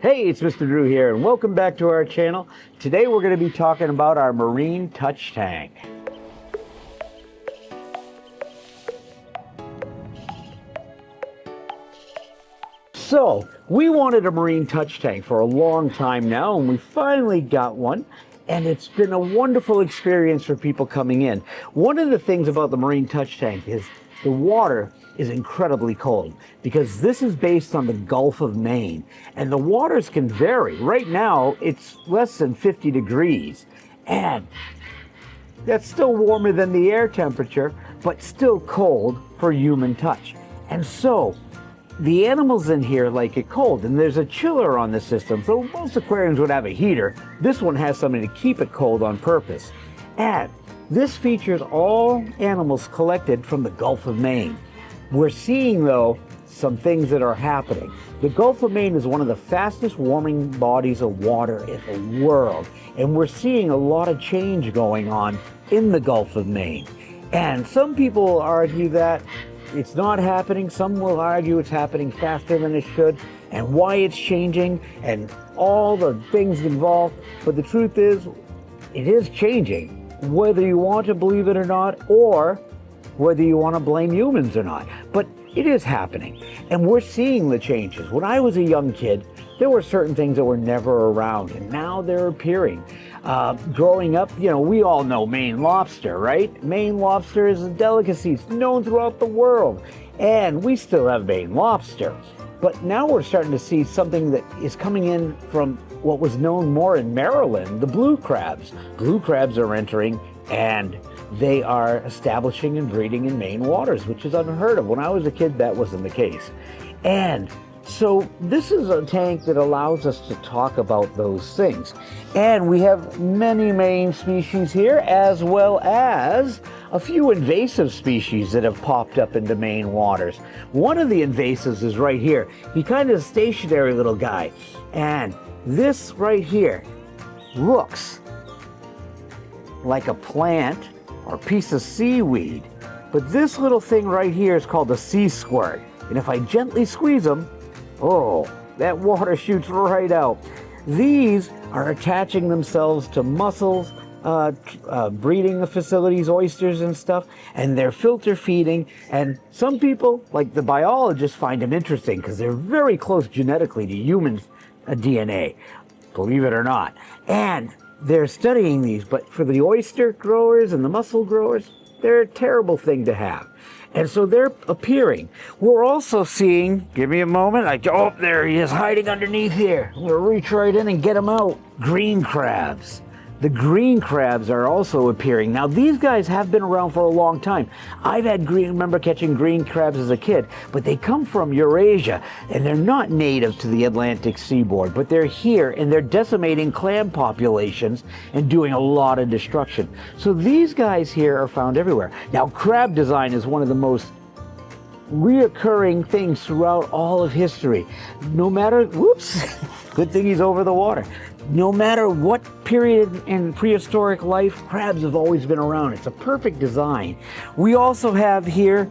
Hey, it's Mr. Drew here, and welcome back to our channel. Today we're going to be talking about our marine touch tank. So, we wanted a marine touch tank for a long time now, and we finally got one. And it's been a wonderful experience for people coming in. One of the things about the marine touch tank is the water is incredibly cold because this is based on the Gulf of Maine, and the waters can vary. Right now it's less than 50 degrees, and that's still warmer than the air temperature, but still cold for human touch. And so the animals in here like it cold, and there's a chiller on the system. So most aquariums would have a heater. This one has something to keep it cold on purpose. And this features all animals collected from the Gulf of Maine. We're seeing, though, some things that are happening. The Gulf of Maine is one of the fastest warming bodies of water in the world, and we're seeing a lot of change going on in the Gulf of Maine. And some people argue that it's not happening. Some will argue it's happening faster than it should, and why it's changing, and all the things involved. But the truth is, it is changing, whether you want to believe it or not, or whether you want to blame humans or not. But it is happening, and we're seeing the changes. When I was a young kid, there were certain things that were never around, and now they're appearing. Growing up, we all know Maine lobster, right? Maine lobster is a delicacy. It's known throughout the world, and we still have Maine lobster. But now we're starting to see something that is coming in from what was known more in Maryland, the blue crabs. Blue crabs are entering, and they are establishing and breeding in Maine waters, which is unheard of. When I was a kid, that wasn't the case. And so this is a tank that allows us to talk about those things. And we have many Maine species here, as well as a few invasive species that have popped up into Maine waters. One of the invasives is right here. He kind of a stationary little guy. And this right here looks like a plant or piece of seaweed. But this little thing right here is called a sea squirt. And if I gently squeeze them, oh, that water shoots right out. These are attaching themselves to mussels, breeding facilities, oysters and stuff, and they're filter feeding. And some people, like the biologists, find them interesting because they're very close genetically to human DNA, believe it or not. And they're studying these, but for the oyster growers and the mussel growers, they're a terrible thing to have. And so they're appearing. We're also seeing, give me a moment, oh, there he is hiding underneath here. I'm gonna reach right in and get him out. Green crabs. The green crabs are also appearing. Now these guys have been around for a long time. I've remember catching green crabs as a kid, but they come from Eurasia, and they're not native to the Atlantic seaboard, but they're here, and they're decimating clam populations and doing a lot of destruction. So these guys here are found everywhere. Now crab design is one of the most reoccurring things throughout all of history. No matter, whoops, good thing he's over the water. No matter what period in prehistoric life, crabs have always been around. It's a perfect design. We also have here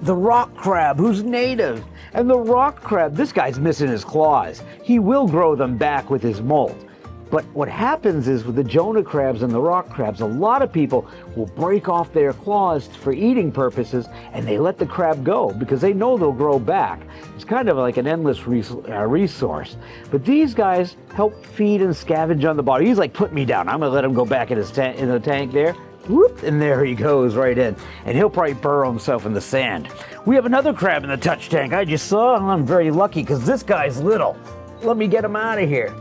the rock crab, who's native. And the rock crab, this guy's missing his claws. He will grow them back with his molt. But what happens is with the Jonah crabs and the rock crabs, a lot of people will break off their claws for eating purposes, and they let the crab go because they know they'll grow back. It's kind of like an endless resource. But these guys help feed and scavenge on the bottom. He's like, put me down. I'm going to let him go back in his in the tank there. Whoop, and there he goes right in. And he'll probably burrow himself in the sand. We have another crab in the touch tank I just saw. I'm very lucky because this guy's little. Let me get him out of here.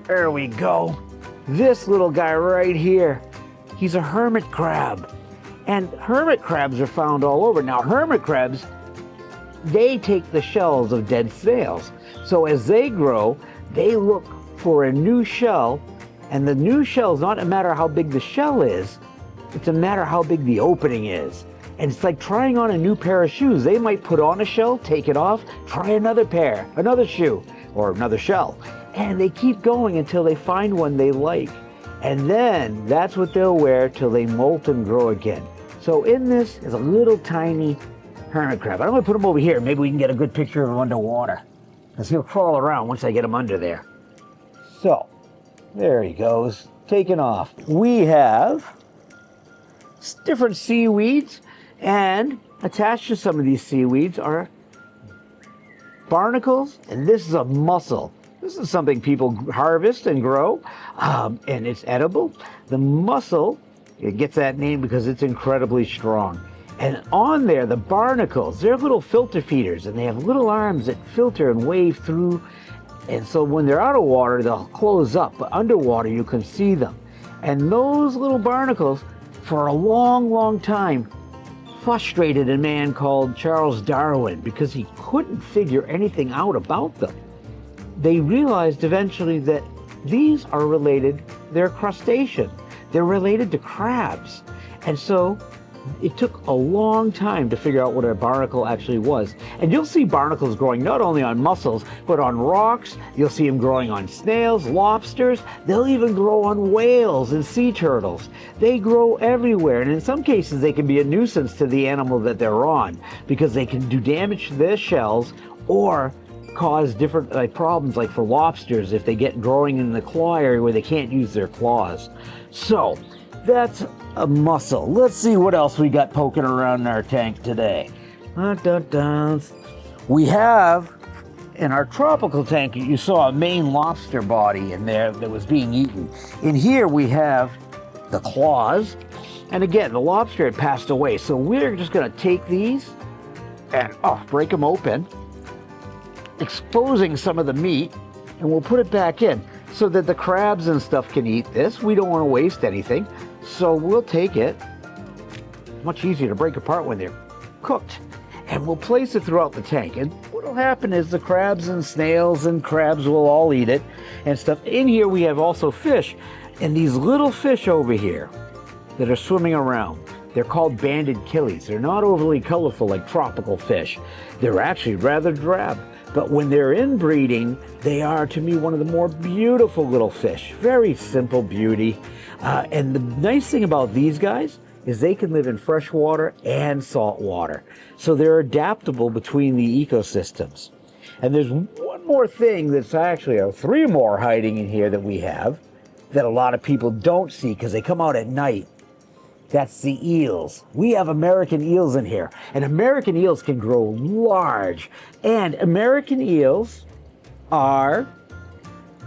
There we go. This little guy right here, he's a hermit crab. And hermit crabs are found all over. Now, hermit crabs, they take the shells of dead snails. So as they grow, they look for a new shell. And the new shell is not a matter how big the shell is, it's a matter how big the opening is. And it's like trying on a new pair of shoes. They might put on a shell, take it off, try another pair, another shoe, or another shell. And they keep going until they find one they like. And then that's what they'll wear till they molt and grow again. So in this is a little tiny hermit crab. I'm gonna put him over here. Maybe we can get a good picture of him underwater. because he'll crawl around once I get him under there. So, there he goes, taking off. We have different seaweeds, and attached to some of these seaweeds are barnacles, and this is a mussel. This is something people harvest and grow, and it's edible. The mussel, it gets that name because it's incredibly strong. And on there, the barnacles, they're little filter feeders, and they have little arms that filter and wave through. And so when they're out of water, they'll close up, but underwater you can see them. And those little barnacles, for a long, long time, frustrated a man called Charles Darwin because he couldn't figure anything out about them. They realized eventually that these are related, they're crustacean. They're related to crabs. And so it took a long time to figure out what a barnacle actually was. And you'll see barnacles growing not only on mussels, but on rocks. You'll see them growing on snails, lobsters. They'll even grow on whales and sea turtles. They grow everywhere. And in some cases, they can be a nuisance to the animal that they're on because they can do damage to their shells or cause different problems, like for lobsters, if they get growing in the claw area where they can't use their claws. So that's a mussel. Let's see what else we got poking around in our tank today. We have, in our tropical tank, you saw a Maine lobster body in there that was being eaten. In here we have the claws. And again, the lobster had passed away. So we're just gonna take these and break them open, exposing some of the meat, and we'll put it back in so that the crabs and stuff can eat this. We don't want to waste anything, so we'll take it. Much easier to break apart when they're cooked, and we'll place it throughout the tank. And what'll happen is the crabs and snails and crabs will all eat it and stuff. In here we have also fish, and these little fish over here that are swimming around, they're called banded killies. They're not overly colorful like tropical fish. They're actually rather drab. But when they're inbreeding, they are, to me, one of the more beautiful little fish. Very simple beauty. And the nice thing about these guys is they can live in fresh water and salt water. So they're adaptable between the ecosystems. And there's one more thing that's actually, or three more hiding in here that we have that a lot of people don't see because they come out at night. That's the eels. We have American eels in here, and American eels can grow large. And American eels were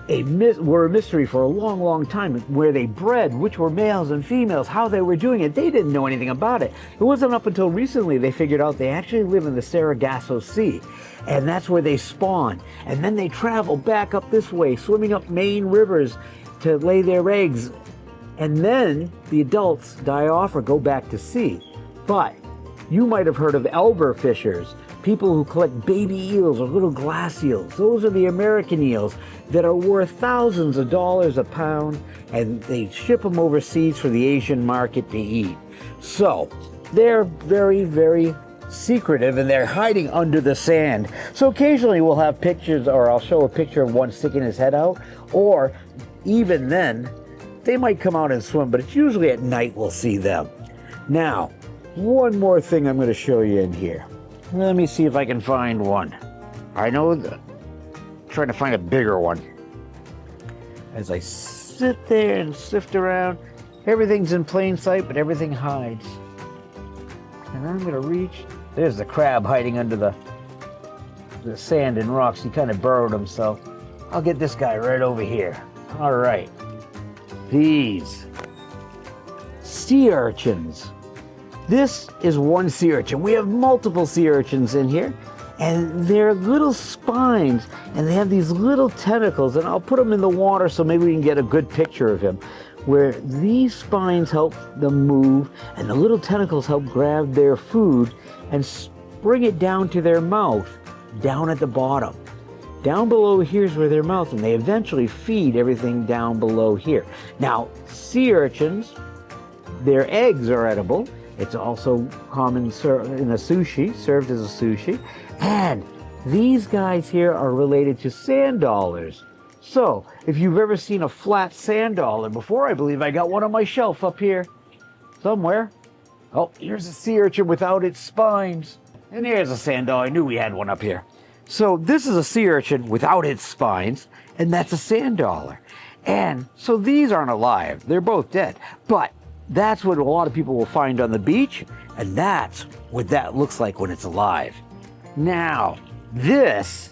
a mystery for a long, long time, where they bred, which were males and females, how they were doing it. They didn't know anything about it. It wasn't up until recently they figured out they actually live in the Sargasso Sea, and that's where they spawn. And then they travel back up this way, swimming up Maine rivers to lay their eggs. And then the adults die off or go back to sea. But you might have heard of elver fishers, people who collect baby eels or little glass eels. Those are the American eels that are worth thousands of dollars a pound, and they ship them overseas for the Asian market to eat. So they're very, very secretive, and they're hiding under the sand. So occasionally we'll have pictures, or I'll show a picture of one sticking his head out, or even then, they might come out and swim, but it's usually at night we'll see them. Now, one more thing I'm going to show you in here. Let me see if I can find one. I know I'm trying to find a bigger one. As I sit there and sift around, everything's in plain sight, but everything hides. And I'm going to reach. There's the crab hiding under the sand and rocks. He kind of burrowed himself. I'll get this guy right over here. All right. These sea urchins. This is one sea urchin. We have multiple sea urchins in here, and they're little spines, and they have these little tentacles, and I'll put them in the water so maybe we can get a good picture of him, where these spines help them move, and the little tentacles help grab their food and bring it down to their mouth, down at the bottom. Down below here's where their mouth, and they eventually feed everything down below here. Now, sea urchins, their eggs are edible. It's also common in a sushi, served as a sushi. And these guys here are related to sand dollars. So, if you've ever seen a flat sand dollar before, I believe I got one on my shelf up here somewhere. Oh, here's a sea urchin without its spines. And here's a sand dollar. I knew we had one up here. So this is a sea urchin without its spines, and that's a sand dollar. And so these aren't alive, they're both dead. But that's what a lot of people will find on the beach, and that's what that looks like when it's alive. Now, this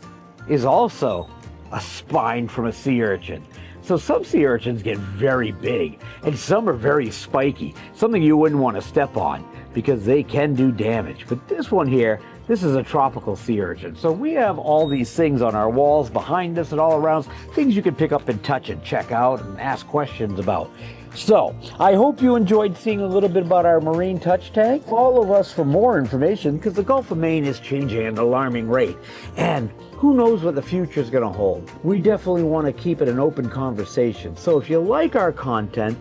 is also a spine from a sea urchin. So some sea urchins get very big, and some are very spiky, something you wouldn't want to step on because they can do damage. But this one here, this is a tropical sea urchin. So we have all these things on our walls, behind us and all around, things you can pick up and touch and check out and ask questions about. So, I hope you enjoyed seeing a little bit about our marine touch tank. Follow us for more information because the Gulf of Maine is changing at an alarming rate. And who knows what the future is going to hold. We definitely want to keep it an open conversation. So if you like our content,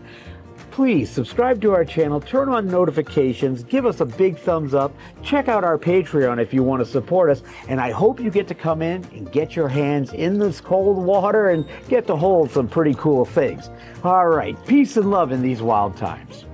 please subscribe to our channel, turn on notifications, give us a big thumbs up, check out our Patreon if you want to support us, and I hope you get to come in and get your hands in this cold water and get to hold some pretty cool things. All right, peace and love in these wild times.